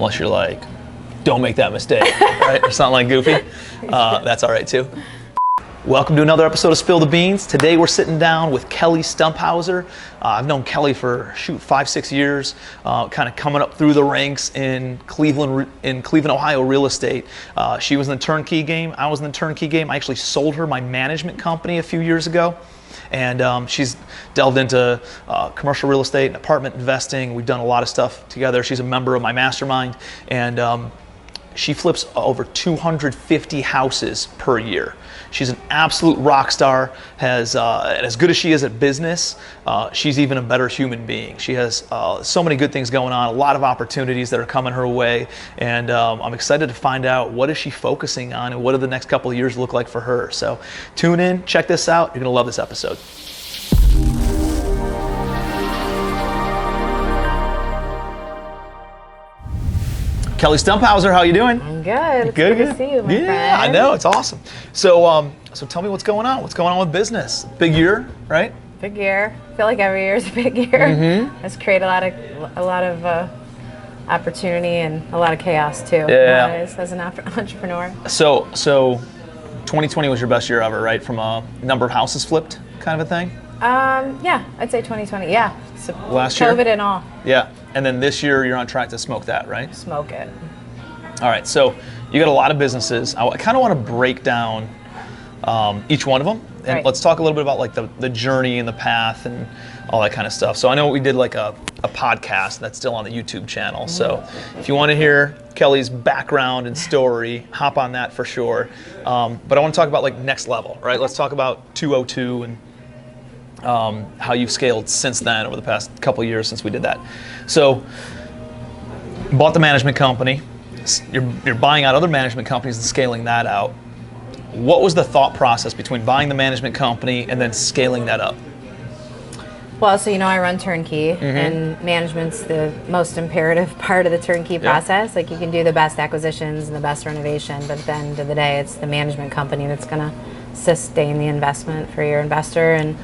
Unless you're like, don't make that mistake, right? Or something like goofy. That's all right too. Welcome to another episode of Spill the Beans. Today we're sitting down with Kelly Stumphauzer. I've known Kelly for 5-6 years, kind of coming up through the ranks in Cleveland, Ohio real estate. She was in the Turnkey game. I was in the Turnkey game. I actually sold her my management company a few years ago. And she's delved into commercial real estate and apartment investing. We've done a lot of stuff together. She's a member of my mastermind, and she flips over 250 houses per year. She's an absolute rock star. And as good as she is at business, she's even a better human being. She has so many good things going on, a lot of opportunities that are coming her way, and I'm excited to find out what is she focusing on and what do the next couple of years look like for her. So tune in, check this out. You're gonna love this episode. Kelly Stumphauzer, how you doing? I'm good. It's good to see you, my friend. Yeah, I know, it's awesome. So, so tell me what's going on. What's going on with business? Big year, right? Big year. I feel like every year is a big year. Mm-hmm. It's created a lot of opportunity and a lot of chaos too. Yeah. As an entrepreneur. So 2020 was your best year ever, right? From a number of houses flipped, kind of a thing. Yeah, I'd say 2020. Yeah. So last year. COVID and all. Yeah. And then this year, you're on track to smoke that, right? Smoke it. All right, so you got a lot of businesses. I kind of want to break down each one of them, and right. Let's talk a little bit about like the journey and the path and all that kind of stuff. So I know we did like a podcast that's still on the YouTube channel. Mm-hmm. So if you want to hear Kelly's background and story, hop on that for sure. But I want to talk about like next level, right? Let's talk about 202 and how you've scaled since then over the past couple of years since we did that. So, bought the management company. You're buying out other management companies and scaling that out. What was the thought process between buying the management company and then scaling that up? Well, so I run Turnkey, mm-hmm. and management's the most imperative part of the Turnkey process. Like, you can do the best acquisitions and the best renovation, but at the end of the day, it's the management company that's going to sustain the investment for your investor. And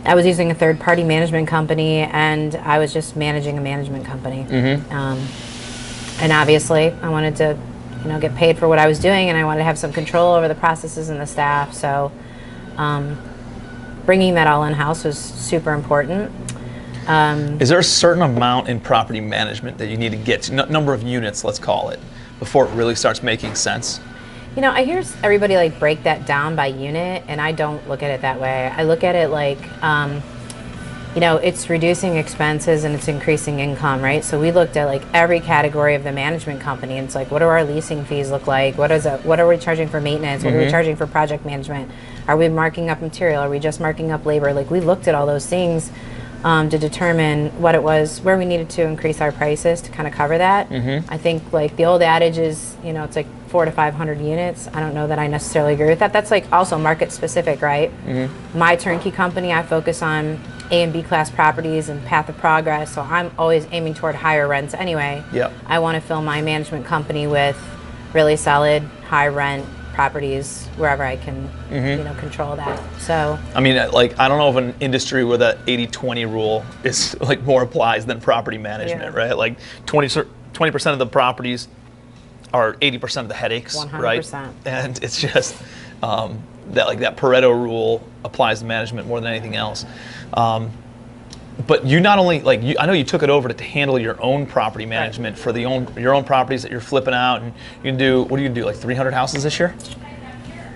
I was using a third-party management company, and I was just managing a management company. Mm-hmm. And obviously, I wanted to, get paid for what I was doing, and I wanted to have some control over the processes and the staff. So, bringing that all in-house was super important. Is there a certain amount in property management that you need to get to, number of units, let's call it, before it really starts making sense? I hear everybody like break that down by unit, and I don't look at it that way. I look at it like, it's reducing expenses and it's increasing income, right? So we looked at like every category of the management company, and it's like, what do our leasing fees look like? What are we charging for maintenance? What mm-hmm. are we charging for project management? Are we marking up material? Are we just marking up labor? Like, we looked at all those things to determine what it was, where we needed to increase our prices to kind of cover that. Mm-hmm. I think like the old adage is, it's like 400 to 500 units. I don't know that I necessarily agree with that. That's like also market specific, right? Mm-hmm. My Turnkey company, I focus on A and B class properties and path of progress. So I'm always aiming toward higher rents anyway. Yep. I want to fill my management company with really solid, high rent properties wherever I can, mm-hmm. Control that. So I mean, like, I don't know of an industry where that 80-20 rule is like more applies than property management, right? Like 20% of the properties are 80% of the headaches, 100%. Right? And it's just that Pareto rule applies to management more than anything else. But you not only I know you took it over to handle your own property management for your own properties that you're flipping out, and you can do, what are you gonna do, like 300 houses this year?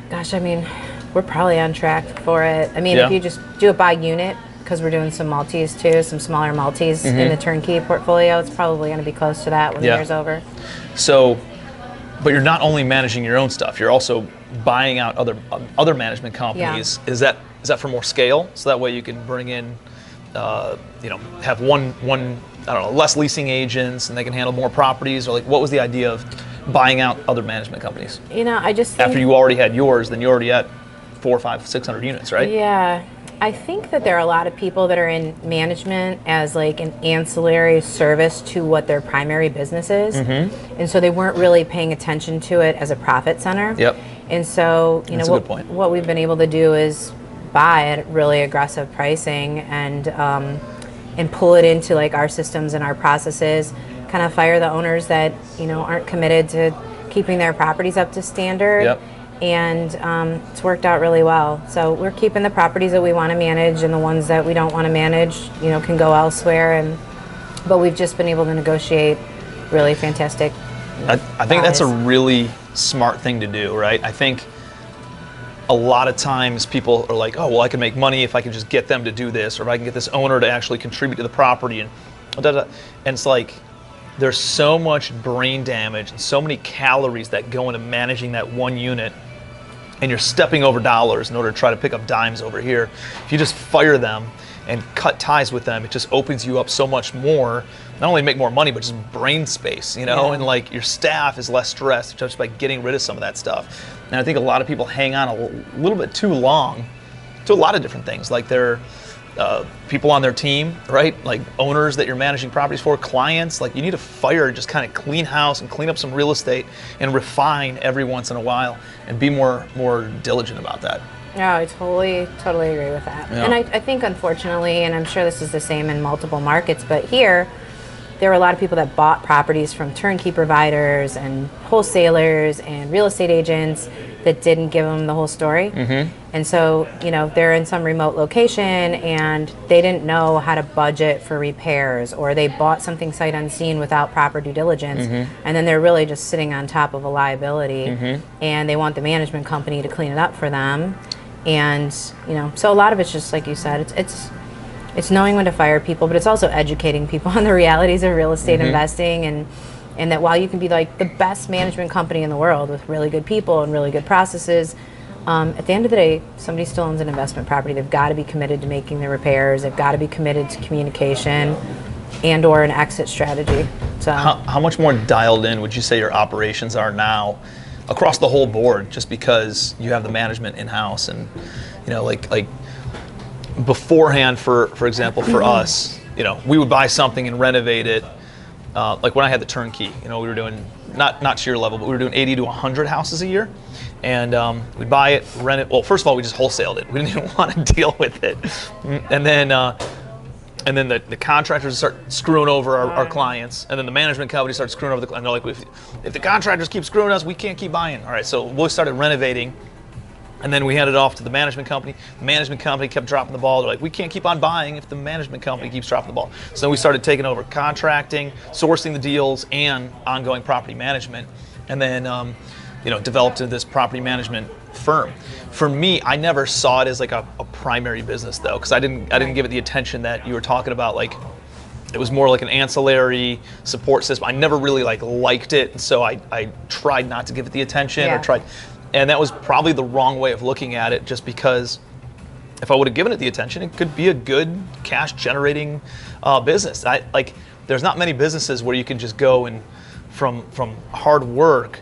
Gosh, I mean, we're probably on track for it. I mean, if you just do it by unit, because we're doing some multis too, some smaller multis mm-hmm. in the Turnkey portfolio, it's probably gonna be close to that when the year's over. So, but you're not only managing your own stuff, you're also buying out other management companies. Yeah. Is that for more scale? So that way you can bring in have one less leasing agents, and they can handle more properties? Or like, what was the idea of buying out other management companies? I just think, after you already had yours, then you already had 400, 500, 600 units, right? Yeah, I think that there are a lot of people that are in management as like an ancillary service to what their primary business is, mm-hmm. and so they weren't really paying attention to it as a profit center. Yep. And so what we've been able to do is buy at really aggressive pricing and pull it into like our systems and our processes. kind of fire the owners that, aren't committed to keeping their properties up to standard. Yep. And it's worked out really well. So we're keeping the properties that we want to manage, and the ones that we don't want to manage, can go elsewhere. But we've just been able to negotiate really fantastic. I think that's a really smart thing to do, right? I think a lot of times people are like, oh, well, I can make money if I can just get them to do this, or if I can get this owner to actually contribute to the property, and and it's like there's so much brain damage and so many calories that go into managing that one unit, and you're stepping over dollars in order to try to pick up dimes over here. If you just fire them and cut ties with them, it just opens you up so much more. Not only make more money, but just brain space, Yeah. and like your staff is less stressed just by getting rid of some of that stuff. And I think a lot of people hang on a little bit too long to a lot of different things, like they're people on their team, right? Like owners that you're managing properties for, clients. Like you need to fire, just kind of clean house and clean up some real estate and refine every once in a while and be more diligent about that. Yeah, I totally agree with that. Yeah. And I think, unfortunately, and I'm sure this is the same in multiple markets, but here, there were a lot of people that bought properties from turnkey providers and wholesalers and real estate agents that didn't give them the whole story. Mm-hmm. And so, they're in some remote location and they didn't know how to budget for repairs, or they bought something sight unseen without proper due diligence. Mm-hmm. And then they're really just sitting on top of a liability, Mm-hmm. and they want the management company to clean it up for them. And, so a lot of it's just like you said, it's knowing when to fire people, but it's also educating people on the realities of real estate Mm-hmm. investing, and that while you can be like the best management company in the world with really good people and really good processes, at the end of the day, somebody still owns an investment property. They've got to be committed to making the repairs. They've got to be committed to communication and or an exit strategy. So How much more dialed in would you say your operations are now across the whole board, just because you have the management in-house? And like beforehand, for example, for us, we would buy something and renovate it. Like when I had the turnkey, we were doing not to your level, but we were doing 80 to 100 houses a year, and we'd buy it, rent it. Well, first of all, we just wholesaled it. We didn't even want to deal with it, and then the contractors start screwing over our clients, and then the management company starts screwing over and they're like, if the contractors keep screwing us, we can't keep buying. All right, so we started renovating. And then we handed it off to the management company. The management company kept dropping the ball. They're like, we can't keep on buying if the management company keeps dropping the ball. So then we started taking over contracting, sourcing the deals, and ongoing property management. And then, developed into this property management firm. For me, I never saw it as like a primary business though, because I didn't give it the attention that you were talking about. Like, it was more like an ancillary support system. I never really liked it, and so I tried not to give it the attention. Yeah. And that was probably the wrong way of looking at it, just because if I would have given it the attention, it could be a good cash generating business. There's not many businesses where you can just go and from hard work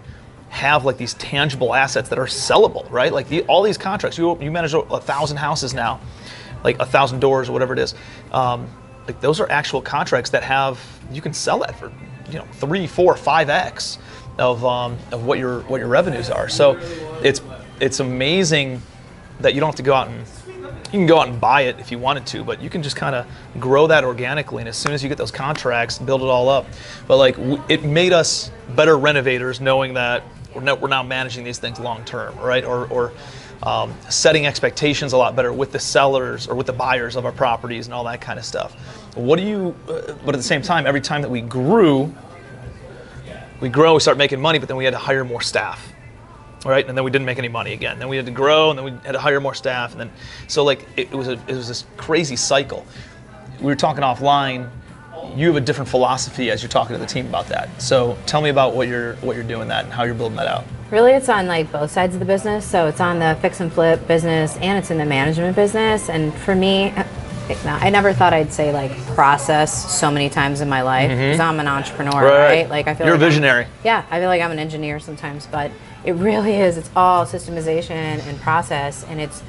have like these tangible assets that are sellable, right? Like all these contracts, you manage 1,000 houses now, like 1,000 doors or whatever it is. Like those are actual contracts that you can sell that for 3, 4, 5x of what your revenues are. So it's amazing that you don't have to go out and you can go out and buy it if you wanted to, but you can just kind of grow that organically. And as soon as you get those contracts, build it all up. But it made us better renovators, knowing that we're now managing these things long term, right? Or setting expectations a lot better with the sellers or with the buyers of our properties and all that kind of stuff. But at the same time, every time that we grow, we start making money, but then we had to hire more staff, right? And then we didn't make any money again. Then we had to grow, and then we had to hire more staff, and then so it was this crazy cycle. We were talking offline. You have a different philosophy as you're talking to the team about that. So tell me about what you're doing that and how you're building that out. really it's on both sides of the business. So it's on the fix and flip business and it's in the management business. And for me, I never thought I'd say process so many times in my life because I'm an entrepreneur, right? I feel you're a visionary. I feel like I'm an engineer sometimes, but it really is. It's all systemization and process, and it's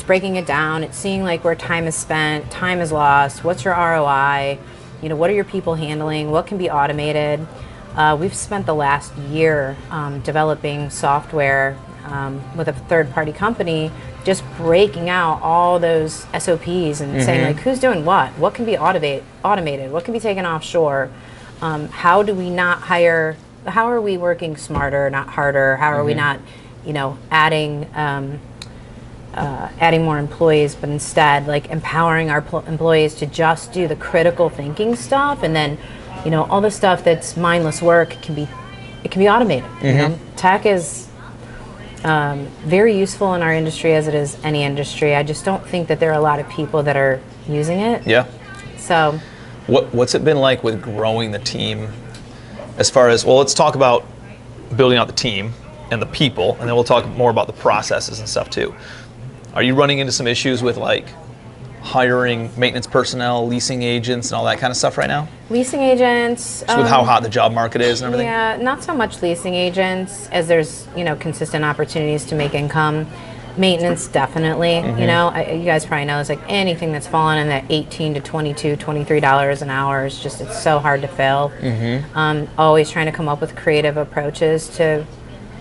breaking it down. It's seeing where time is spent, time is lost. What's your ROI? What are your people handling? What can be automated? We've spent the last year developing software with a third-party company, just breaking out all those SOPs and saying who's doing what can be automated, what can be taken offshore, How do we not hire? How are we working smarter, not harder? How are we not, adding more employees, but instead like empowering our employees to just do the critical thinking stuff, and then, all the stuff that's mindless work can be automated. Tech is very useful in our industry, as it is any industry. I just don't think that there are a lot of people that are using it. Yeah. So, what's it been like with growing the team? As far as, well, let's talk about building out the team and the people, and then we'll talk more about the processes and stuff too. Are you running into some issues with like hiring maintenance personnel, leasing agents, and all that kind of stuff right now? Leasing agents. Just with how hot the job market is and everything? Yeah, not so much leasing agents, as there's, consistent opportunities to make income. Maintenance, definitely. You guys probably know, it's like anything that's fallen in that $18 to $22, $23 an hour is just, it's so hard to fill. Always trying to come up with creative approaches to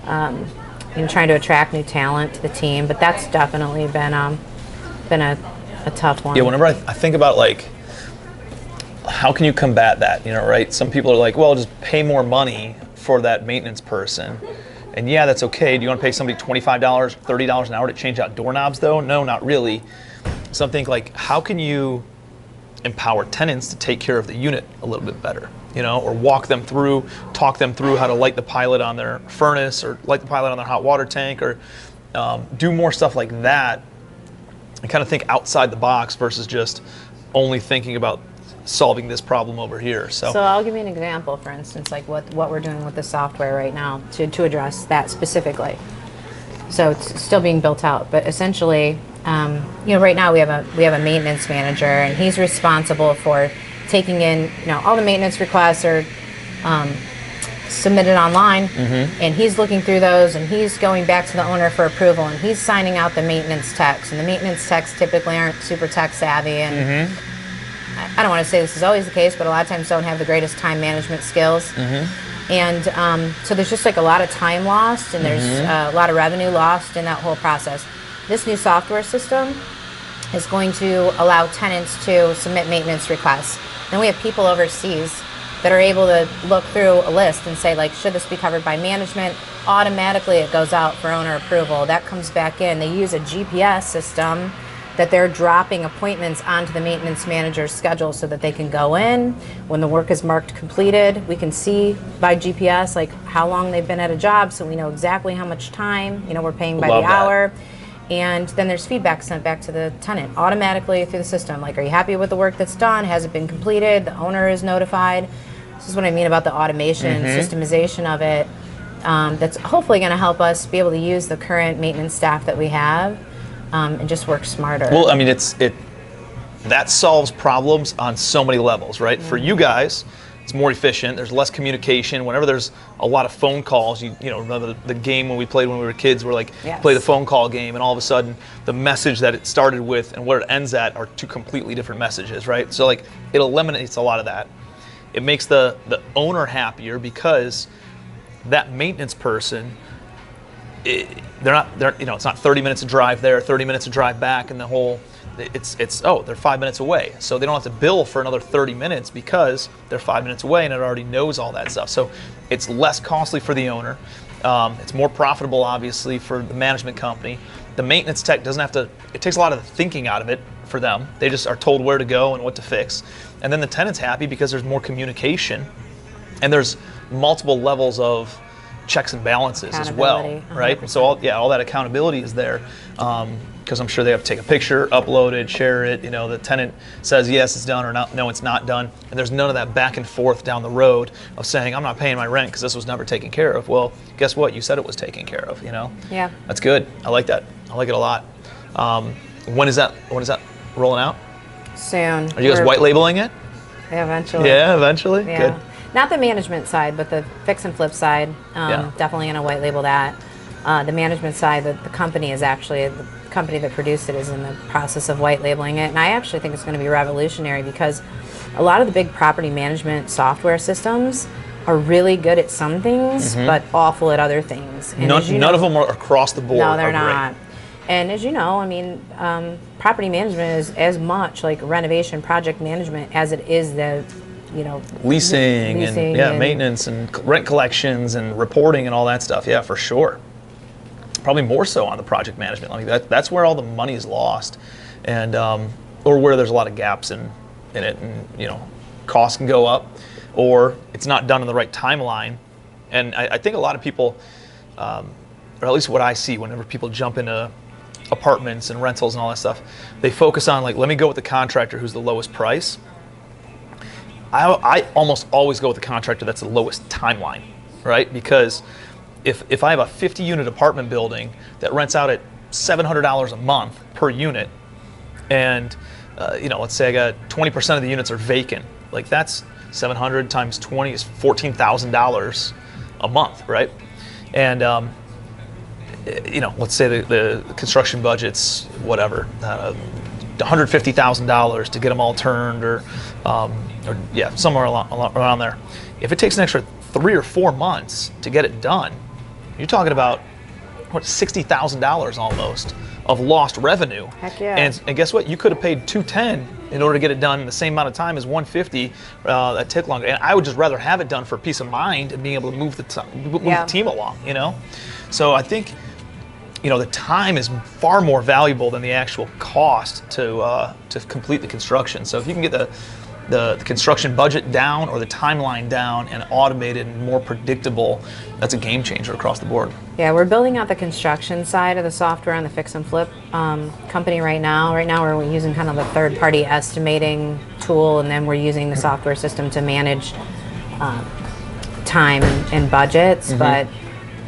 trying to attract new talent to the team, but that's definitely been a tough one. Yeah, whenever I think about like, how can you combat that, right? Some people are like, well, just pay more money for that maintenance person. And yeah, that's okay. Do you want to pay somebody $25, $30 an hour to change out doorknobs though? No, not really. So I'm thinking like, how can you empower tenants to take care of the unit a little bit better? Or walk them through, talk them through how to light the pilot on their furnace, or light the pilot on their hot water tank, or do more stuff like that, and kind of think outside the box versus just only thinking about solving this problem over here. So I'll give you an example, for instance, like what we're doing with the software right now to address that specifically. So it's still being built out, but essentially, right now we have a maintenance manager, and he's responsible for taking in, all the maintenance requests are submitted online, and he's looking through those, and he's going back to the owner for approval, and he's signing out the maintenance techs, and the maintenance techs typically aren't super tech savvy, and I don't want to say this is always the case, but a lot of times don't have the greatest time management skills. And so there's just like a lot of time lost, and there's a lot of revenue lost in that whole process. This new software system is going to allow tenants to submit maintenance requests. Then we have people overseas that are able to look through a list and say, like, should this be covered by management? Automatically it goes out for owner approval. That comes back in. They use a GPS system that they're dropping appointments onto the maintenance manager's schedule so that they can go in. When the work is marked completed, we can see by GPS like how long they've been at a job, so we know exactly how much time, we're paying by the hour. And then there's feedback sent back to the tenant automatically through the system. Like, are you happy with the work that's done? Has it been completed? The owner is notified. This is what I mean about the automation, systemization of it. That's hopefully going to help us be able to use the current maintenance staff that we have and just work smarter. Well, I mean, that solves problems on so many levels, right? For you guys, it's more efficient. There's less communication. Whenever there's a lot of phone calls, remember the game when we played when we were kids, we're like, play the phone call game, and all of a sudden the message that it started with and where it ends at are two completely different messages, right? So like, it eliminates a lot of that. It makes the owner happier because that maintenance person, it's not 30 minutes to drive there, 30 minutes to drive back, and the whole, they're 5 minutes away. So they don't have to bill for another 30 minutes because they're 5 minutes away and it already knows all that stuff. So it's less costly for the owner. It's more profitable, obviously, for the management company. The maintenance tech doesn't have to, it takes a lot of the thinking out of it for them. They just are told where to go and what to fix. And then the tenant's happy because there's more communication and there's multiple levels of checks and balances as well, right? 100%. So all that accountability is there, because I'm sure they have to take a picture, upload it, share it. The tenant says yes, it's done, or not, no, it's not done, and there's none of that back and forth down the road of saying I'm not paying my rent because this was never taken care of. Well, guess what? You said it was taken care of. Yeah. That's good. I like that. I like it a lot. When is that rolling out? Soon. Are you guys white labeling it? Yeah, eventually. Yeah, eventually. Yeah. Good. Not the management side, but the fix and flip side. Definitely going to white label that. The management side, the company is actually, the company that produced it is in the process of white labeling it. And I actually think it's going to be revolutionary because a lot of the big property management software systems are really good at some things, but awful at other things. And none of them are across the board. No, they're not. And as you know, I mean, property management is as much like renovation project management as it is the leasing and maintenance and rent collections and reporting and all that stuff. Yeah, for sure. Probably more so on the project management. Like that's where all the money is lost, and or where there's a lot of gaps in it, and costs can go up, or it's not done in the right timeline. And I think a lot of people, or at least what I see whenever people jump into apartments and rentals and all that stuff, they focus on like, let me go with the contractor who's the lowest price. I almost always go with the contractor that's the lowest timeline, right? Because if I have a 50 unit apartment building that rents out at $700 a month per unit, and let's say I got 20% of the units are vacant, like that's 700 times 20 is $14,000 a month, right? And let's say the construction budget's whatever, $150,000 to get them all turned, or somewhere around there. If it takes an extra 3 or 4 months to get it done, you're talking about $60,000 almost of lost revenue. Heck yeah. And guess what? You could have paid $210 in order to get it done in the same amount of time as $150. That took longer. And I would just rather have it done for peace of mind and being able to move the team along. So I think the time is far more valuable than the actual cost to complete the construction. So if you can get the construction budget down or the timeline down and automated and more predictable, that's a game changer across the board. Yeah, we're building out the construction side of the software on the fix and flip company right now. Right now we're using kind of a third-party estimating tool, and then we're using the software system to manage time and budgets, but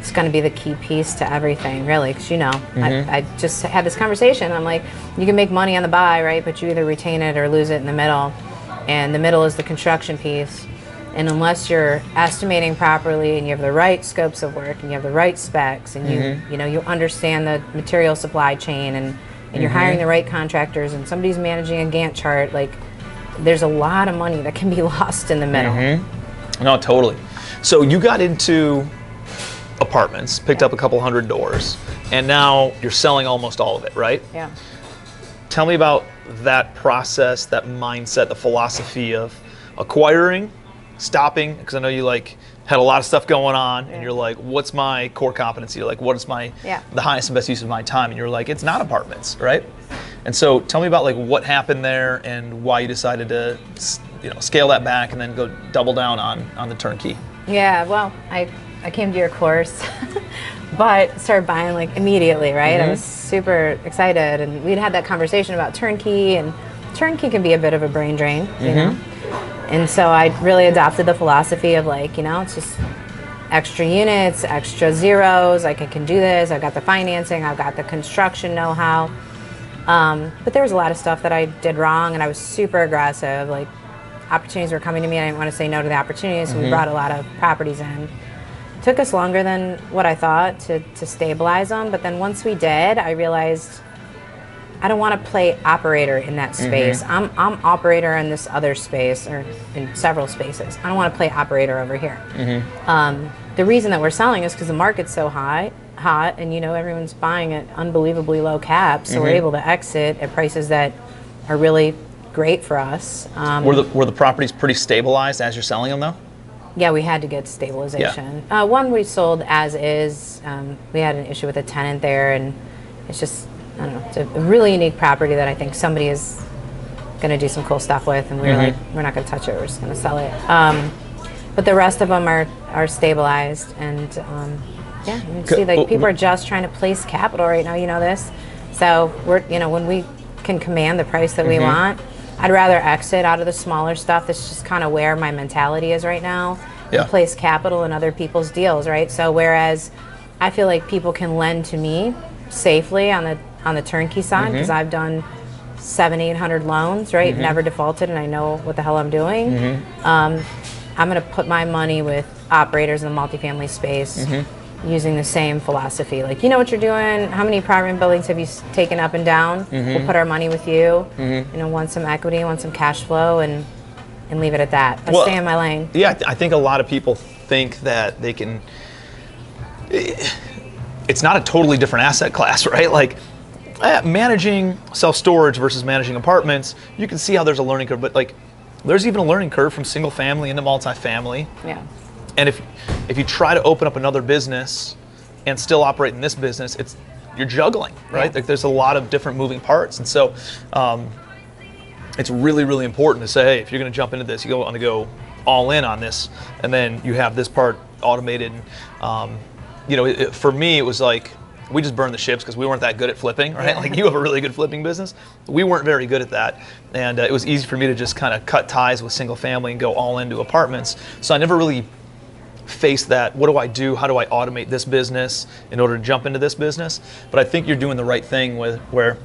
it's going to be the key piece to everything, really, because I just had this conversation. I'm like, you can make money on the buy, right, but you either retain it or lose it in the middle. And the middle is the construction piece. And unless you're estimating properly and you have the right scopes of work and you have the right specs and you understand the material supply chain and you're hiring the right contractors and somebody's managing a Gantt chart, like there's a lot of money that can be lost in the middle. No, totally. So you got into apartments, picked up a couple hundred doors, and now you're selling almost all of it, right? Yeah. Tell me about that process, that mindset, the philosophy of acquiring, stopping, because I know you had a lot of stuff going on, and you're like, what's my core competency? You're like, what is the highest and best use of my time? And you're like, it's not apartments, right? And so tell me about what happened there and why you decided to scale that back and then go double down on the turnkey. Yeah, well, I came to your course, but started buying immediately, right? I was super excited, and we'd had that conversation about turnkey, and turnkey can be a bit of a brain drain, you know? And so I really adopted the philosophy of it's just extra units, extra zeros, I can do this, I've got the financing, I've got the construction know-how. But there was a lot of stuff that I did wrong, and I was super aggressive. Opportunities were coming to me, and I didn't want to say no to the opportunities, so we brought a lot of properties in. Took us longer than what I thought to stabilize them, but then once we did, I realized I don't want to play operator in that space. I'm operator in this other space, or in several spaces. I don't want to play operator over here. The reason that we're selling is because the market's so hot, and everyone's buying at unbelievably low caps, so we're able to exit at prices that are really great for us. Were the properties pretty stabilized as you're selling them, though? Yeah, we had to get stabilization. One we sold as is. We had an issue with a tenant there, and it's just, I don't know, it's a really unique property that I think somebody is going to do some cool stuff with, and we were like, we're not going to touch it, we're just going to sell it. But the rest of them are stabilized, and you can see people are just trying to place capital right now, this. So we're, when we can command the price that we want, I'd rather exit out of the smaller stuff. That's just kind of where my mentality is right now. And place capital in other people's deals, right? So whereas I feel like people can lend to me safely on the turnkey side, because I've done 700-800 loans, right? Never defaulted, and I know what the hell I'm doing. I'm going to put my money with operators in the multifamily space, using the same philosophy. You know what you're doing. How many apartment buildings have you taken up and down? We'll put our money with you. Want some equity, want some cash flow, and leave it at that. I'll stay in my lane. Yeah, I think a lot of people think that they can. It's not a totally different asset class, right? Managing self-storage versus managing apartments, you can see how there's a learning curve, but there's even a learning curve from single family into multifamily. Yeah. And if you try to open up another business and still operate in this business, you're juggling, right? Yeah. Like there's a lot of different moving parts. And so it's really, really important to say, hey, if you're going to jump into this, you want to go all in on this, and then you have this part automated. For me, it was like, we just burned the ships because we weren't that good at flipping, right? Like you have a really good flipping business. We weren't very good at that. And it was easy for me to just kind of cut ties with single family and go all into apartments. So I never really faced that, what do I do? How do I automate this business in order to jump into this business? But I think you're doing the right thing where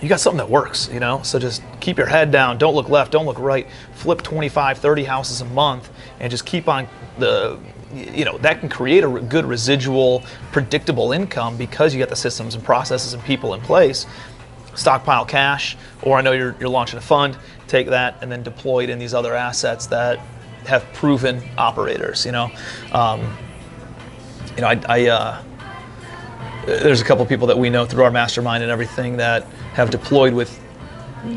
you got something that works, So just keep your head down, don't look left, don't look right, flip 25, 30 houses a month, and just keep on that can create a good residual, predictable income because you got the systems and processes and people in place. Stockpile cash, or I know you're launching a fund, take that and then deploy it in these other assets that have proven operators, there's a couple of people that we know through our mastermind and everything that have deployed with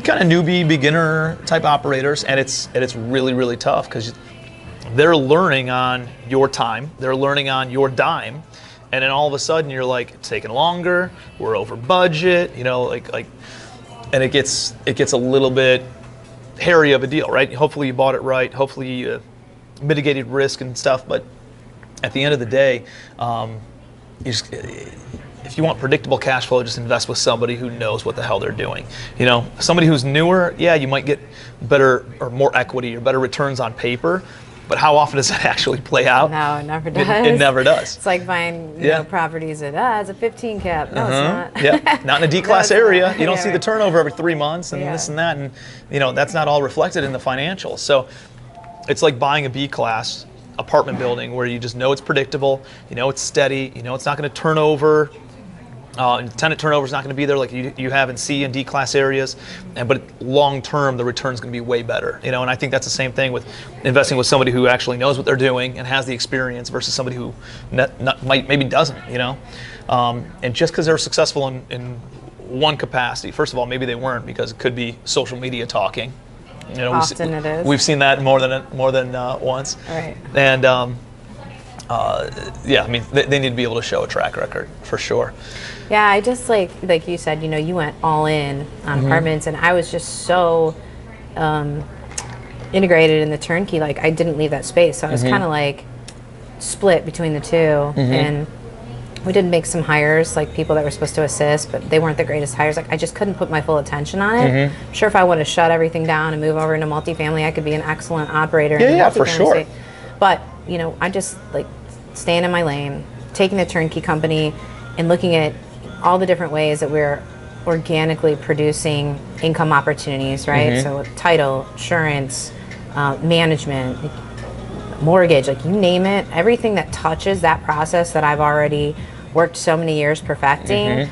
kind of newbie, beginner type operators, and it's really, really tough because they're learning on your time, they're learning on your dime, and then all of a sudden you're like, it's taking longer, we're over budget, and it gets a little bit hairy of a deal, right? Hopefully you bought it right, hopefully you mitigated risk and stuff, but at the end of the day, if you want predictable cash flow, just invest with somebody who knows what the hell they're doing. Somebody who's newer, you might get better or more equity or better returns on paper, but how often does that actually play out? No, it never does. It never does. It's like buying properties at, it's a 15 cap. No, it's not. Yeah, not in a D-class area. You don't see the right. turnover every 3 months and this and that, and that's not all reflected in the financials. So it's like buying a B-class apartment building where you just know it's predictable, it's steady, it's not going to turn over. Tenant turnover is not going to be there like you have in C and D class areas, but long term the return is going to be way better. And I think that's the same thing with investing with somebody who actually knows what they're doing and has the experience versus somebody who maybe doesn't. And just because they're successful in one capacity, first of all, maybe they weren't, because it could be social media talking. Often it is. We've seen that more than once. Right. And they need to be able to show a track record for sure. Yeah, I just like you said, you went all in on apartments, and I was just so integrated in the turnkey. Like I didn't leave that space, so I was kind of like split between the two, and we did make some hires, like people that were supposed to assist, but they weren't the greatest hires. Like I just couldn't put my full attention on it. I'm sure if I would have shut everything down and move over into multifamily, I could be an excellent operator in the multifamily for sure. space. But I just like staying in my lane, taking the turnkey company and looking at all the different ways that we're organically producing income opportunities, right? So title, insurance, management, mortgage, like you name it, everything that touches that process that I've already worked so many years perfecting,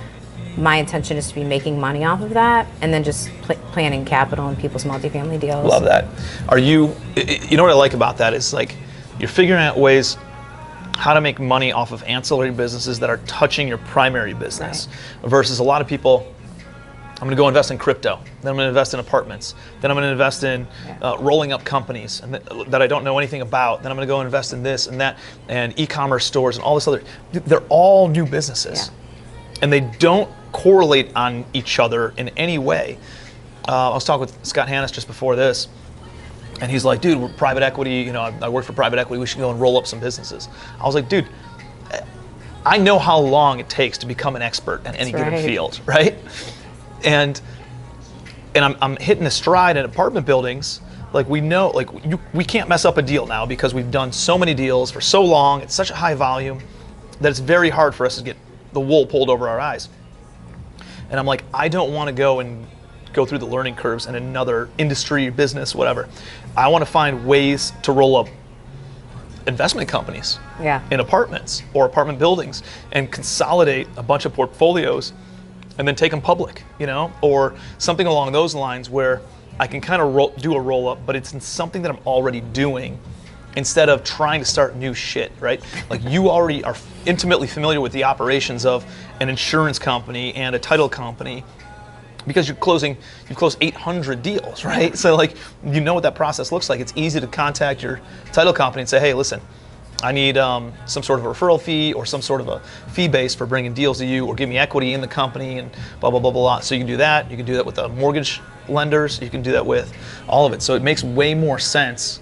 my intention is to be making money off of that and then just planning capital in people's multifamily deals. Love that. You know what I like about that is like you're figuring out ways how to make money off of ancillary businesses that are touching your primary business, versus a lot of people, I'm going to go invest in crypto, then I'm going to invest in apartments, then I'm going to invest in rolling up companies that I don't know anything about, then I'm going to go invest in this and that, and e-commerce stores and all this other. They're all new businesses, and they don't correlate on each other in any way. I was talking with Scott Hannes just before this, and he's like, dude, we're private equity, I work for private equity, we should go and roll up some businesses. I was like, dude, I know how long it takes to become an expert in any given field, right? And I'm hitting a stride in apartment buildings. Like we know, we can't mess up a deal now because we've done so many deals for so long. It's such a high volume that it's very hard for us to get the wool pulled over our eyes. And I'm like, I don't want to go through the learning curves in another industry, business, whatever. I want to find ways to roll up investment companies in apartments or apartment buildings and consolidate a bunch of portfolios and then take them public, or something along those lines where I can kind of do a roll up, but it's in something that I'm already doing instead of trying to start new shit, right? Like you already are intimately familiar with the operations of an insurance company and a title company, because you've closed 800 deals, right? So like, you know what that process looks like. It's easy to contact your title company and say, hey, listen, I need some sort of a referral fee or some sort of a fee base for bringing deals to you, or give me equity in the company and blah, blah, blah, blah. So you can do that. You can do that with the mortgage lenders. You can do that with all of it. So it makes way more sense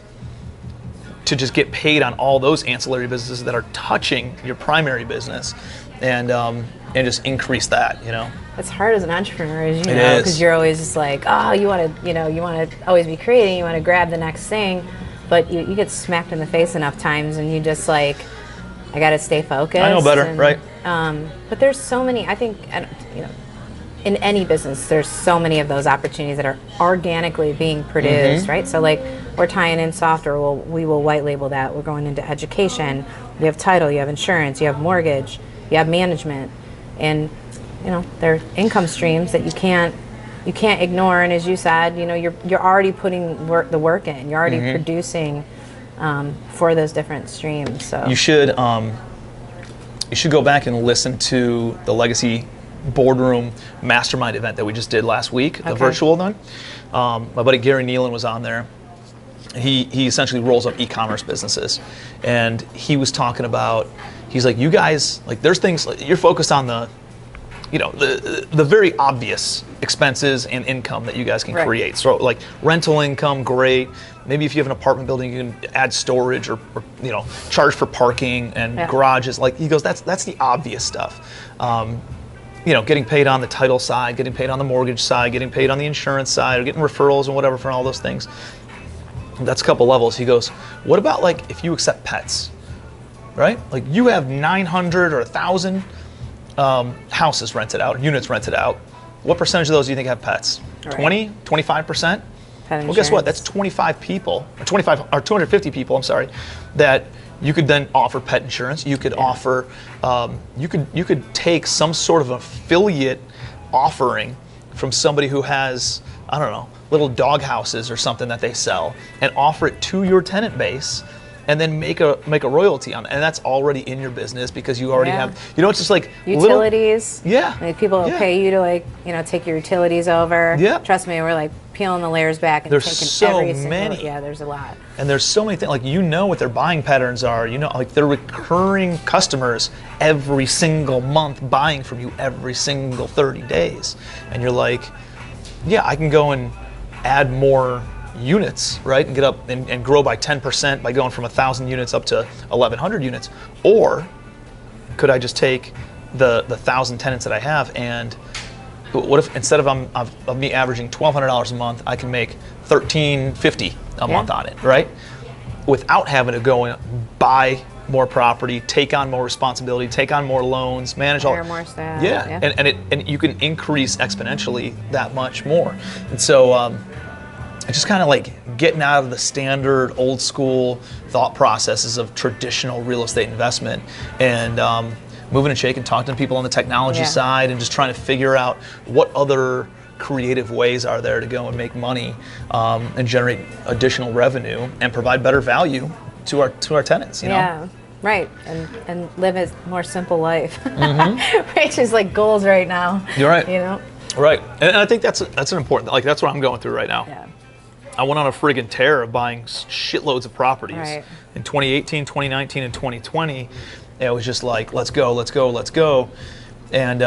to just get paid on all those ancillary businesses that are touching your primary business, and just increase that, you know. It's hard as an entrepreneur, as you know, because you're always just like, oh, you want to always be creating, you want to grab the next thing, but you get smacked in the face enough times, and you just like, I got to stay focused. I know better, right? But there's so many. I think, you know, in any business, there's so many of those opportunities that are organically being produced, right? So like, we're tying in software. We will white label that. We're going into education. You have title, you have insurance, you have mortgage, you have management, and you know, they're income streams that you can't ignore. And as you said, you know, you're already putting the work in. You're already producing for those different streams. So you should go back and listen to the Legacy Boardroom Mastermind event that we just did last week, the virtual one. My buddy Gary Nealon was on there. He essentially rolls up e-commerce businesses, and he was talking about, he's like, you guys, like, there's things, like, you're focused on the, you know, the very obvious expenses and income that you guys can create. So like rental income, great. Maybe if you have an apartment building, you can add storage or you know, charge for parking and garages. Like, he goes, that's the obvious stuff. You know, getting paid on the title side, getting paid on the mortgage side, getting paid on the insurance side, or getting referrals and whatever for all those things. That's a couple levels. He goes, what about like if you accept pets, right? Like, you have 900 or 1,000 houses rented out, units rented out. What percentage of those do you think have pets? Right. 20, 25%? Well, guess what? That's 25 people, or 250 people, I'm sorry, that you could then offer pet insurance. You could offer, you could take some sort of affiliate offering from somebody who has, I don't know, little dog houses or something that they sell, and offer it to your tenant base, and then make a royalty on it. And that's already in your business because you already have, you know, it's just like utilities. Like people will pay you to, like, you know, take your utilities over. Trust me, we're like peeling the layers back and there's taking so every single, many. There's a lot. And there's so many things, like, you know what their buying patterns are, you know, like, they're recurring customers every single month, buying from you every single 30 days. And you're like, yeah, I can go and add more units, right, and get up and grow by 10% by going from 1,000 units up to 1,100 units. Or could I just take the 1,000 tenants that I have, and what if instead of me averaging $1,200 a month, I can make $1,350 a month on it, right? Without having to go and buy more property, take on more responsibility, take on more loans, manage all more staff. And you can increase exponentially that much more. And so it's just kind of like getting out of the standard old school thought processes of traditional real estate investment, and moving and shaking, talking to people on the technology side, and just trying to figure out what other creative ways are there to go and make money and generate additional revenue and provide better value to our tenants, you know? Right, and live a more simple life, which is like goals right now. You're right. You know. Right, and I think that's an important, like, that's what I'm going through right now. Yeah. I went on a friggin' tear of buying shitloads of properties in 2018, 2019, and 2020. It was just like, let's go, let's go, let's go, and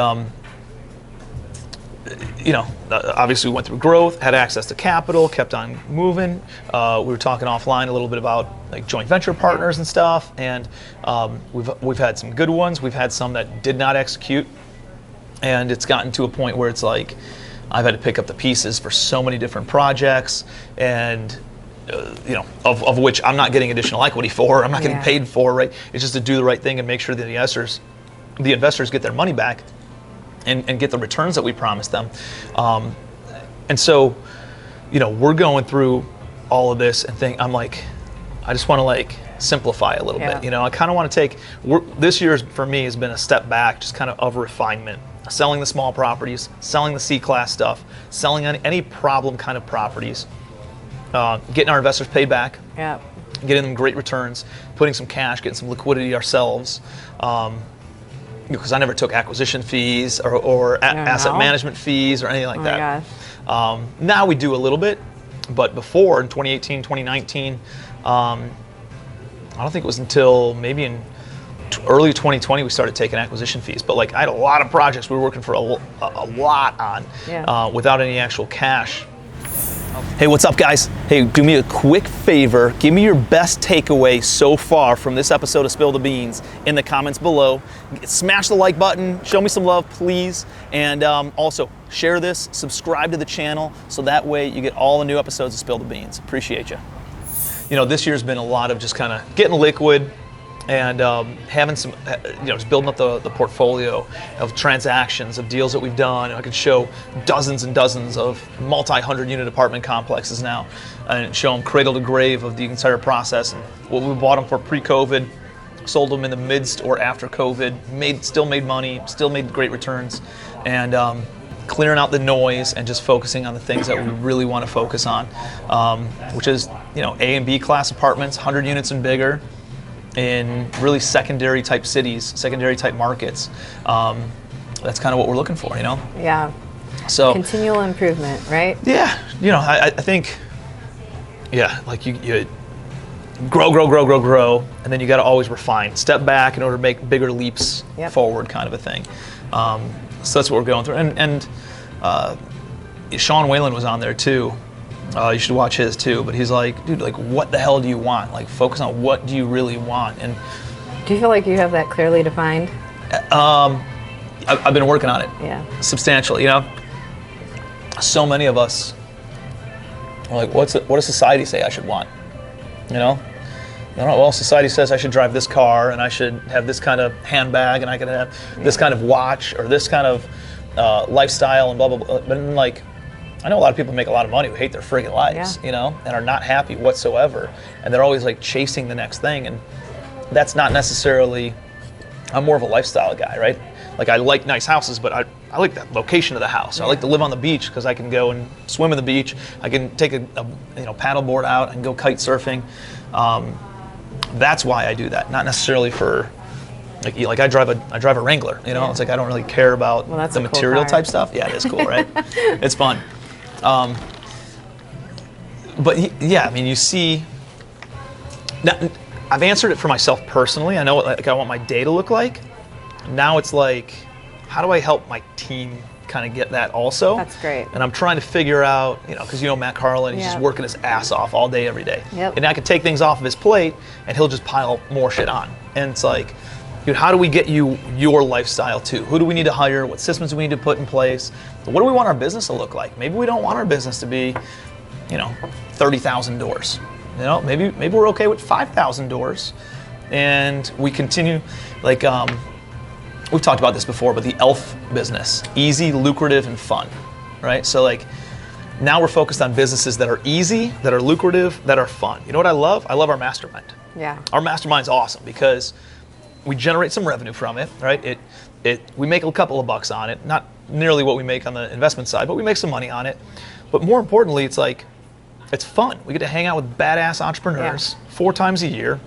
you know, obviously we went through growth, had access to capital, kept on moving. We were talking offline a little bit about like joint venture partners and stuff, and we've had some good ones. We've had some that did not execute, and it's gotten to a point where it's like I've had to pick up the pieces for so many different projects, and you know, of which I'm not getting additional equity for, I'm not getting paid for, right? It's just to do the right thing and make sure that the investors get their money back. And get the returns that we promised them. And so, you know, we're going through all of this and I'm like, I just want to like simplify a little bit. You know, I kind of want to take, this year for me has been a step back, just kind of refinement. Selling the small properties, selling the C-class stuff, selling any problem kind of properties, getting our investors paid back, getting them great returns, putting some cash, getting some liquidity ourselves, because I never took acquisition fees or asset management fees or anything like that. Gosh. Now we do a little bit, but before in 2018, 2019, I don't think it was until maybe in early 2020 we started taking acquisition fees. But like I had a lot of projects we were working for a lot on without any actual cash. Hey, what's up, guys? Hey, do me a quick favor. Give me your best takeaway so far from this episode of Spill the Beans in the comments below. Smash the like button. Show me some love, please. And also, share this, subscribe to the channel, so that way you get all the new episodes of Spill the Beans. Appreciate you. You know, this year's been a lot of just kind of getting liquid and having some, just building up the portfolio of transactions, of deals that we've done. I could show dozens and dozens of multi-hundred unit apartment complexes now and show them cradle to grave of the entire process and what we bought them for pre-COVID, sold them in the midst or after COVID, still made money, still made great returns, and clearing out the noise and just focusing on the things that we really want to focus on, which is, A and B class apartments, 100 units and bigger, in really secondary type cities, secondary type markets. That's kind of what we're looking for, Yeah. So continual improvement, right? Yeah, I think, like you grow, and then you got to always refine, step back in order to make bigger leaps forward, kind of a thing. So that's what we're going through. And Sean Whalen was on there too. You should watch his too, but he's like, dude, like, what the hell do you want? Like, focus on what do you really want. And do you feel like you have that clearly defined? I've been working on it. Yeah. Substantially, So many of us are like, what does society say I should want? Well, society says I should drive this car and I should have this kind of handbag and I could have this kind of watch or this kind of lifestyle and blah, blah, blah. But then, like, I know a lot of people who make a lot of money who hate their friggin' lives, and are not happy whatsoever. And they're always like chasing the next thing. And that's not necessarily, I'm more of a lifestyle guy, right? Like, I like nice houses, but I like the location of the house. I like to live on the beach because I can go and swim in the beach. I can take a paddle board out and go kite surfing. That's why I do that, not necessarily for, like I drive a Wrangler, It's like I don't really care about the material type stuff. Yeah, it is cool, right? It's fun. But yeah, I mean, you see, now, I've answered it for myself personally. I know what I want my day to look like. Now it's like, how do I help my team kind of get that also? That's great. And I'm trying to figure out, because Matt Carlin, he's just working his ass off all day, every day. Yep. And I can take things off of his plate and he'll just pile more shit on. And it's like, dude, how do we get you your lifestyle too? Who do we need to hire? What systems do we need to put in place? What do we want our business to look like? Maybe we don't want our business to be, 30,000 doors. Maybe we're okay with 5,000 doors, and we continue, like, we've talked about this before, but the ELF business, easy, lucrative, and fun, right? So like, now we're focused on businesses that are easy, that are lucrative, that are fun. You know what I love? I love our mastermind. Yeah. Our mastermind's awesome because we generate some revenue from it, right? We make a couple of bucks on it, not nearly what we make on the investment side, but we make some money on it. But more importantly, it's like, it's fun. We get to hang out with badass entrepreneurs 4 times a year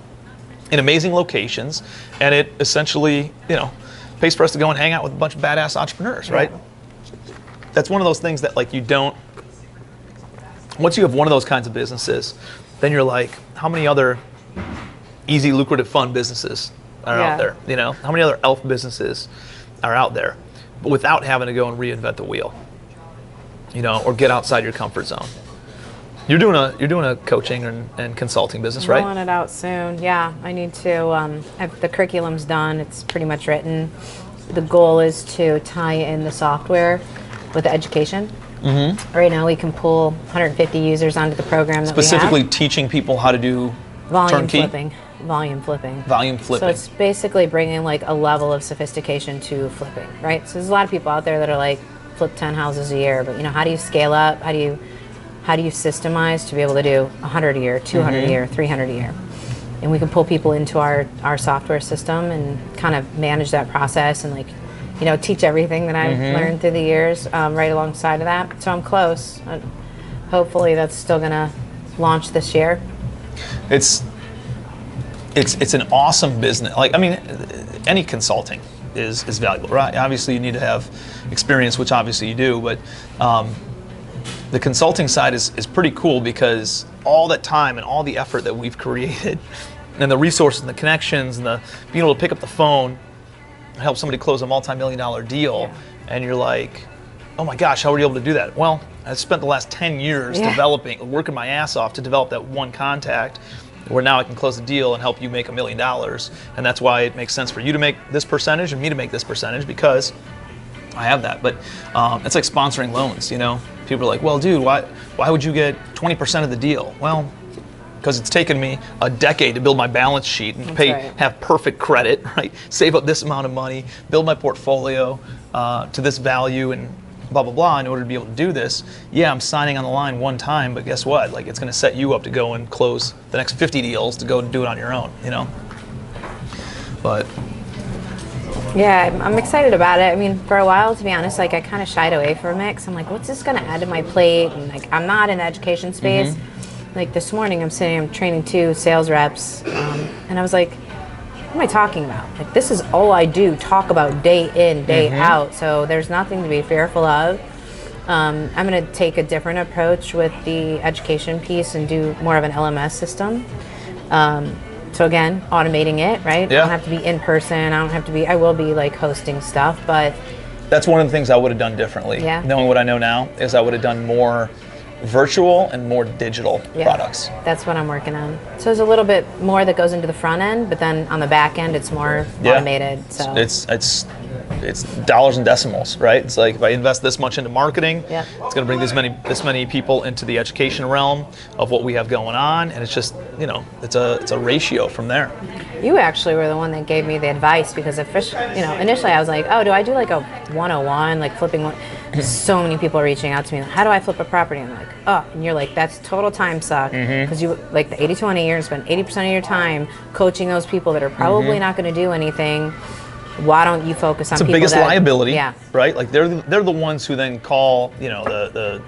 in amazing locations, and it essentially, pays for us to go and hang out with a bunch of badass entrepreneurs, right? That's one of those things that, like, once you have one of those kinds of businesses, then you're like, how many other easy, lucrative, fun businesses are out there? How many other ELF businesses are out there, but without having to go and reinvent the wheel, or get outside your comfort zone. You're doing a coaching and consulting business, right? Rolling it out soon. Yeah, I need to. The curriculum's done. It's pretty much written. The goal is to tie in the software with the education. Mm-hmm. Right now, we can pull 150 users onto the program that specifically we have. teaching people how to do Volume flipping. So it's basically bringing like a level of sophistication to flipping, right? So there's a lot of people out there that are like flip 10 houses a year, but how do you scale up? How do you systemize to be able to do 100 a year, 200 a year, 300 a year? And we can pull people into our software system and kind of manage that process and teach everything that I've learned through the years right alongside of that. So I'm close. Hopefully that's still gonna launch this year. It's an awesome business. Like, I mean, any consulting is valuable, right? Obviously, you need to have experience, which obviously you do, but the consulting side is pretty cool because all that time and all the effort that we've created and the resources and the connections and the being able to pick up the phone and help somebody close a multi-million-dollar deal, and you're like, oh my gosh, how were you able to do that? Well, I spent the last 10 years working my ass off to develop that one contact where now I can close the deal and help you make $1 million. And that's why it makes sense for you to make this percentage and me to make this percentage, because I have that. But it's like sponsoring loans, you know? People are like, well, dude, why would you get 20% of the deal? Well, because it's taken me a decade to build my balance sheet and have perfect credit, right? Save up this amount of money, build my portfolio to this value, and blah, blah, blah, in order to be able to do this. Yeah, I'm signing on the line one time, but guess what? Like, it's going to set you up to go and close the next 50 deals to go and do it on your own, you know? But yeah, I'm excited about it. I mean, for a while, to be honest, like, I kind of shied away from it because I'm like, what's this going to add to my plate? And like, I'm not in the education space. Like this morning, I'm training 2 sales reps, and I was like, what am I talking about? Like, this is all I do, talk about day in, day out. So there's nothing to be fearful of. I'm going to take a different approach with the education piece and do more of an LMS system. So again, automating it, right? Yeah. I don't have to be in person. I will be like hosting stuff, but that's one of the things I would have done differently. Yeah. Knowing what I know now is I would have done more virtual and more digital products. That's what I'm working on. So there's a little bit more that goes into the front end, but then on the back end, it's more automated. So it's dollars and decimals, right? It's like if I invest this much into marketing, it's going to bring this many people into the education realm of what we have going on, and it's just, you know, it's a ratio from there. You actually were the one that gave me the advice because initially I was like, oh, do I do like a 101, like flipping one? So many people are reaching out to me, how do I flip a property? I'm like, oh, and you're like, that's total time suck, because you like the 80-20 years, spend 80% of your time coaching those people that are probably not going to do anything. Why don't you focus on it's the people biggest liability, yeah, right? Like they're the ones who then call, you know, the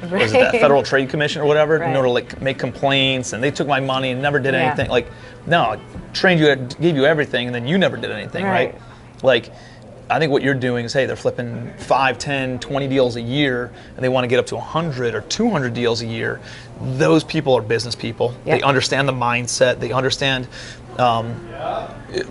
what is it, that Federal Trade Commission or whatever, in order to like make complaints, and they took my money and never did anything. Like, no, I trained you, gave you everything, and then you never did anything, right? Like, I think what you're doing is, hey, they're flipping 5, 10, 20 deals a year, and they want to get up to 100 or 200 deals a year. Those people are business people. They understand the mindset. They understand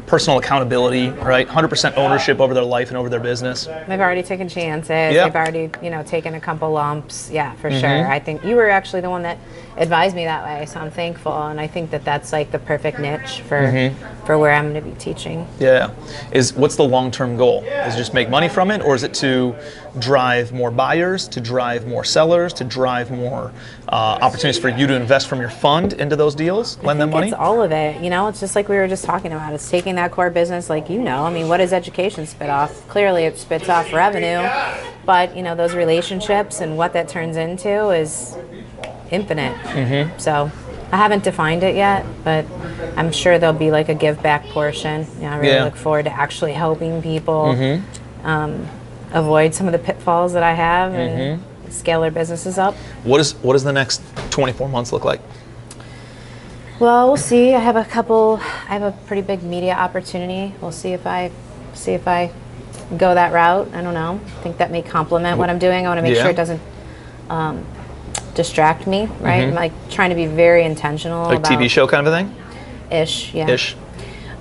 personal accountability, right? 100% ownership over their life and over their business. They've already taken chances. They've already, taken a couple lumps. Yeah, for sure. I think you were actually the one that advised me that way, so I'm thankful, and I think that that's like the perfect niche for where I'm going to be teaching. Yeah. What's the long-term goal? Is it just make money from it, or is it to drive more buyers, to drive more sellers, to drive more opportunities for you to invest from your fund into those deals, lend them money? It's all of it. It's just like we were just talking about. It's taking that core business, like, I mean, what does education spit off? Clearly it spits off revenue, but, those relationships and what that turns into is infinite. So I haven't defined it yet, but I'm sure there'll be like a give back portion. I really look forward to actually helping people avoid some of the pitfalls that I have and scale their businesses up. What does the next 24 months look like? Well, we'll see. I have a pretty big media opportunity. We'll see if I go that route. I don't know. I think that may complement what I'm doing. I want to make sure it doesn't distract me, right? I'm like trying to be very intentional. Like about TV show kind of a thing? Ish.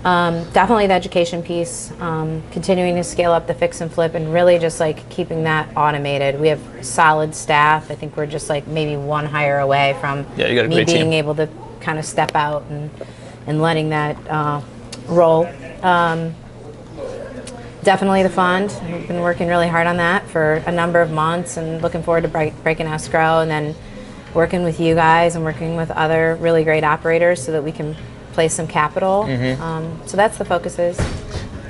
Definitely the education piece, continuing to scale up the fix and flip, and really just like keeping that automated. We have solid staff. I think we're just like maybe one hire away from you got a me great being team. able to kind of step out and letting that roll. Definitely the fund. I've been working really hard on that for a number of months, and looking forward to breaking escrow, and then working with you guys and working with other really great operators so that we can place some capital. So that's the focuses.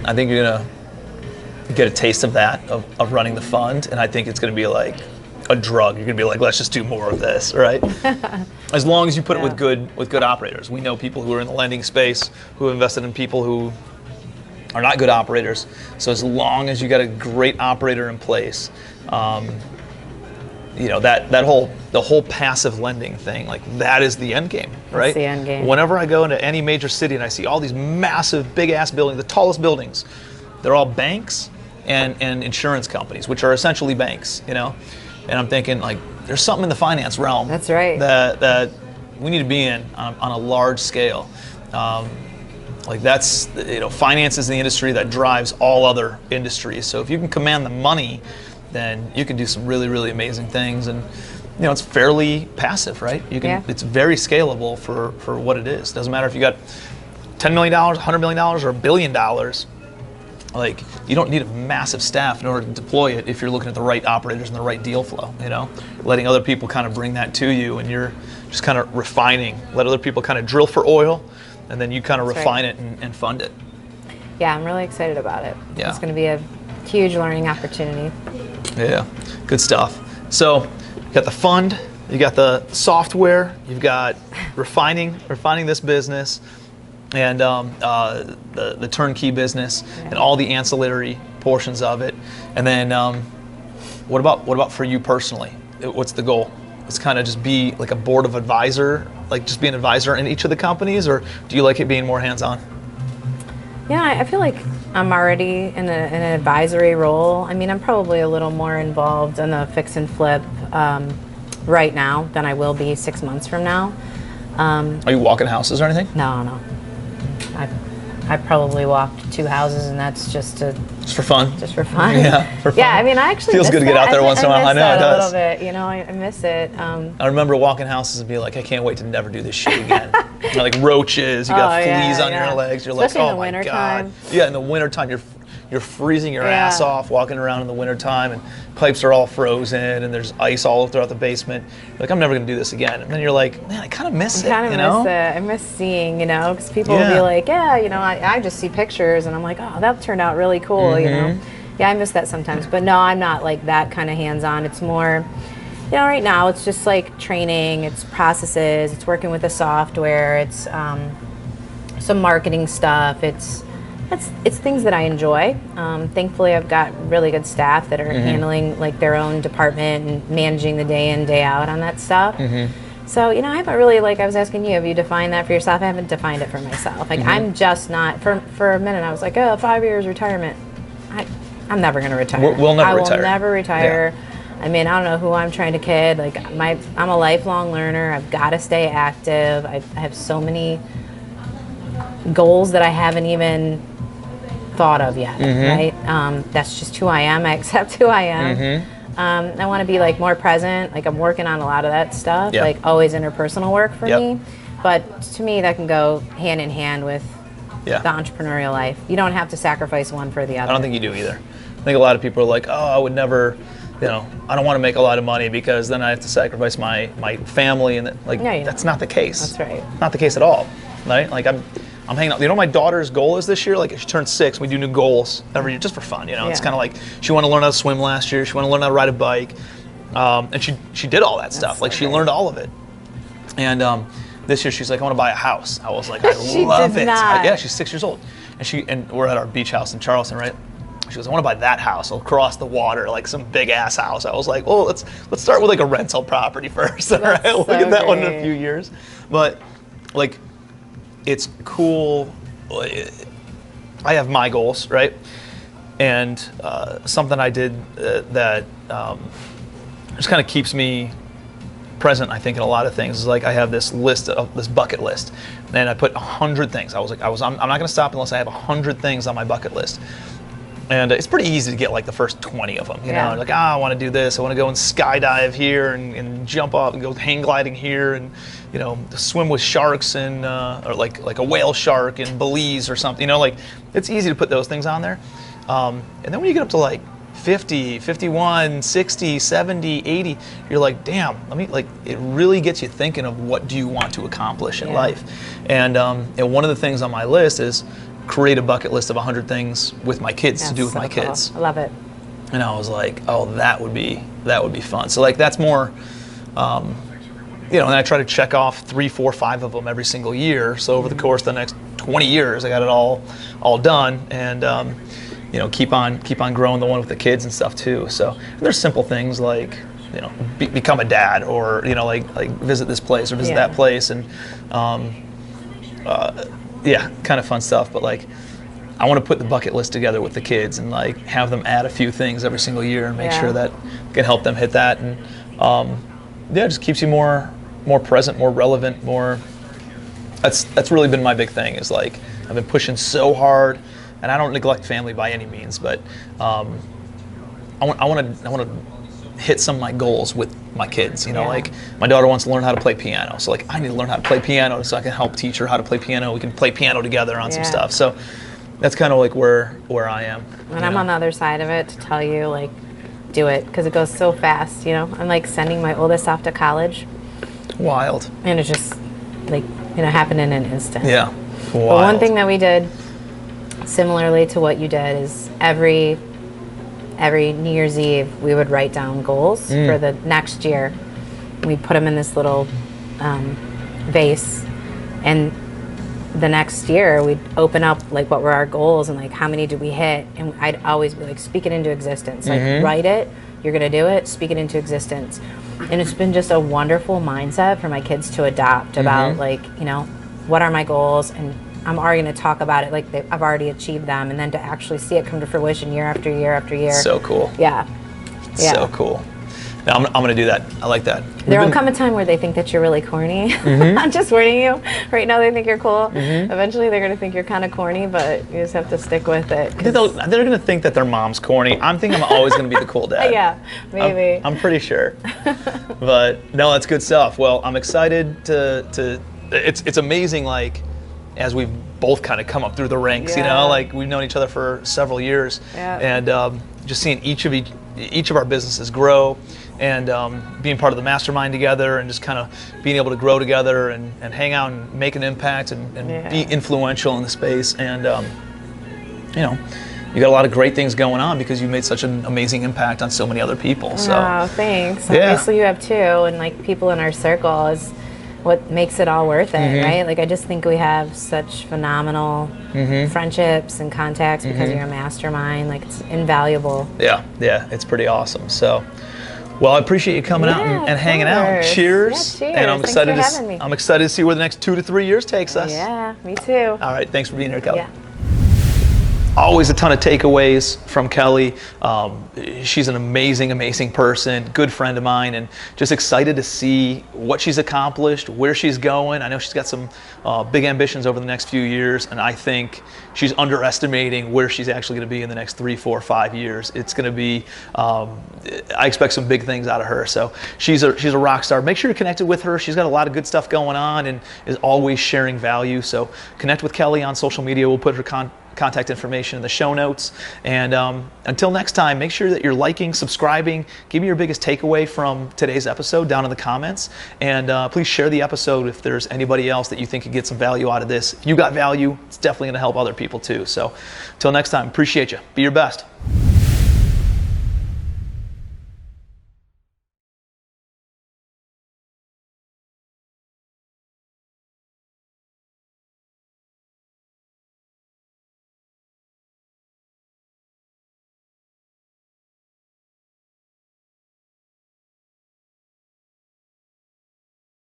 I think you're gonna get a taste of that, of running the fund, and I think it's gonna be like a drug. You're gonna be like, let's just do more of this, right? As long as you put it with good operators. We know people who are in the lending space who have invested in people who are not good operators. So as long as you got a great operator in place, the whole passive lending thing, like that is the end game, right? That's the end game. Whenever I go into any major city and I see all these massive, big ass buildings, the tallest buildings, they're all banks and insurance companies, which are essentially banks, you know. And I'm thinking, like, there's something in the finance realm. That's right. That we need to be in on a large scale. Like that's, you know, finance is the industry that drives all other industries. So if you can command the money, then you can do some really, really amazing things. And you know, it's fairly passive, right? You can. It's very scalable for what it is. Doesn't matter if you got $10 million, $100 million, or $1 billion. Like, you don't need a massive staff in order to deploy it if you're looking at the right operators and the right deal flow, you know? Letting other people kind of bring that to you, and you're just kind of refining. Let other people kind of drill for oil, and then you kind of refine it and fund it. Yeah, I'm really excited about it. Yeah. It's going to be a huge learning opportunity. Yeah, good stuff. So, you got the fund, you got the software, you've got refining this business, and the turnkey business, and all the ancillary portions of it. And then what about for you personally? What's the goal? It's kind of just be like a board of advisor, like just be an advisor in each of the companies, or do you like it being more hands-on? Yeah, I feel like I'm already in an advisory role. I mean, I'm probably a little more involved in the fix and flip right now than I will be 6 months from now. Are you walking houses or anything? No. I probably walked 2 houses, and that's just for fun. Just for fun. Yeah, for fun. Yeah, I mean, I actually feels good to get out there once in a while. I know it does. A little bit, you know. I miss it. I remember walking houses and be like, I can't wait to never do this shit again. You know, like roaches, you got fleas on your legs. You're especially like, oh my god. Yeah, in the wintertime, you're freezing your ass off walking around in the wintertime, and pipes are all frozen, and there's ice all throughout the basement. You're like, I'm never going to do this again. And then you're like, man, I kind of miss it. I miss seeing, you know, because people will be like, yeah, you know, I just see pictures, and I'm like, oh, that turned out really cool, you know. Yeah, I miss that sometimes. But no, I'm not like that kind of hands-on. It's more, you know, right now it's just like training, it's processes, it's working with the software, it's some marketing stuff, it's things that I enjoy. Thankfully, I've got really good staff that are handling like their own department and managing the day in, day out on that stuff. So, you know, I haven't really, like I was asking you, have you defined that for yourself? I haven't defined it for myself. Like, I'm just not, for a minute, I was like, oh, 5 years retirement. I'm never going to retire. We'll never retire. I will never retire. Yeah. I mean, I don't know who I'm trying to kid. Like, I'm a lifelong learner. I've got to stay active. I have so many goals that I haven't even thought of yet, right? That's just who I am. I accept who I am. I want to be like more present. Like, I'm working on a lot of that stuff, like always interpersonal work for me. But to me, that can go hand in hand with the entrepreneurial life. You don't have to sacrifice one for the other. I don't think you do either. I think a lot of people are like, oh, I would never, you know, I don't want to make a lot of money because then I have to sacrifice my family, and that's not the case. That's right. Not the case at all, right? Like I'm hanging out. You know what my daughter's goal is this year? Like, if she turns 6, we do new goals every year just for fun. You know, it's kind of like she wanted to learn how to swim last year. She wanted to learn how to ride a bike, and she did all that stuff. Like, she learned all of it. And this year she's like, I want to buy a house. I was like, I love it. Yeah, she's 6 years old, and we're at our beach house in Charleston, right? She goes, I want to buy that house across the water, like some big ass house. I was like, oh, let's start with like a rental property first. All right, we'll get that one in a few years. But like, it's cool. I have my goals, right? And something I did that just kind of keeps me present, I think, in a lot of things is like, I have this bucket list, and I put 100 things. I'm not going to stop unless I have 100 things on my bucket list. And it's pretty easy to get like the first 20 of them, you know, like, I want to do this. I want to go and skydive here and jump off and go hang gliding here, and, you know, swim with sharks and or like a whale shark in Belize or something, you know, like, it's easy to put those things on there. And then when you get up to like 50, 51, 60, 70, 80, you're like, damn, it really gets you thinking of what do you want to accomplish in life. And one of the things on my list is create a bucket list of 100 things with my kids to do with my kids. I love it. And I was like, oh, that would be fun. So like, that's more, you know, and I try to check off 3, 4, 5 of them every single year. So over the course of the next 20 years, I got it all done, and you know, keep on growing the one with the kids and stuff too. So there's simple things like, you know, become a dad, or, you know, like visit this place or visit that place, and kind of fun stuff. But like, I want to put the bucket list together with the kids and like have them add a few things every single year and make sure that can help them hit that. And yeah, it just keeps you more present, more relevant, more. That's really been my big thing, is like I've been pushing so hard, and I don't neglect family by any means, but I want to hit some of my goals with my kids. You know, like my daughter wants to learn how to play piano, so like I need to learn how to play piano so I can help teach her how to play piano. We can play piano together on some stuff. So that's kind of like where I am. And I'm on the other side of it to tell you, like, do it, because it goes so fast. You know, I'm like sending my oldest off to college. Wild. And it just like, you know, happened in an instant. Yeah. Wild. But one thing that we did similarly to what you did is every New Year's Eve we would write down goals for the next year. We put them in this little vase, and the next year we'd open up like what were our goals and like how many did we hit, and I'd always be like, speak it into existence. Like, write it, you're gonna do it, speak it into existence. And it's been just a wonderful mindset for my kids to adopt about like, you know, what are my goals, and I'm already going to talk about it like I've already achieved them, and then to actually see it come to fruition year after year after year. So cool. Yeah. So cool. Now, I'm going to do that. I like that. There'll come a time where they think that you're really corny. I'm just warning you. Right now they think you're cool. Eventually they're going to think you're kind of corny, but you just have to stick with it. They're going to think that their mom's corny. I'm thinking I'm always going to be the cool dad. Yeah, maybe. I'm pretty sure. But no, that's good stuff. Well, I'm excited to it's amazing, like, as we've both kind of come up through the ranks, you know, like we've known each other for several years, and just seeing each of our businesses grow, and being part of the mastermind together, and just kind of being able to grow together and hang out and make an impact and be influential in the space. And you know, you got a lot of great things going on because you made such an amazing impact on so many other people. So thanks. Obviously you have too, and like people in our circle is what makes it all worth it, right? Like I just think we have such phenomenal friendships and contacts because you're a mastermind. Like it's invaluable. Yeah, it's pretty awesome. So, well, I appreciate you coming out and hanging out. Cheers. Yeah, cheers. And I'm excited Thanks for having me. I'm excited to see where the next 2 to 3 years takes us. Yeah, me too. All right, thanks for being here, Kelly. Yeah. Always a ton of takeaways from Kelly. She's an amazing person, good friend of mine, and just excited to see what she's accomplished, where she's going. I know she's got some big ambitions over the next few years, and I think she's underestimating where she's actually going to be in the next 3, 4, 5 years. It's going to be, I expect some big things out of her. So she's a rock star. Make sure you're connected with her. She's got a lot of good stuff going on and is always sharing value. So connect with Kelly on social media. We'll put her contact information in the show notes. And until next time, make sure that you're liking, subscribing. Give me your biggest takeaway from today's episode down in the comments. And please share the episode if there's anybody else that you think could get some value out of this. If you got value, it's definitely going to help other people too. So until next time, appreciate you. Be your best.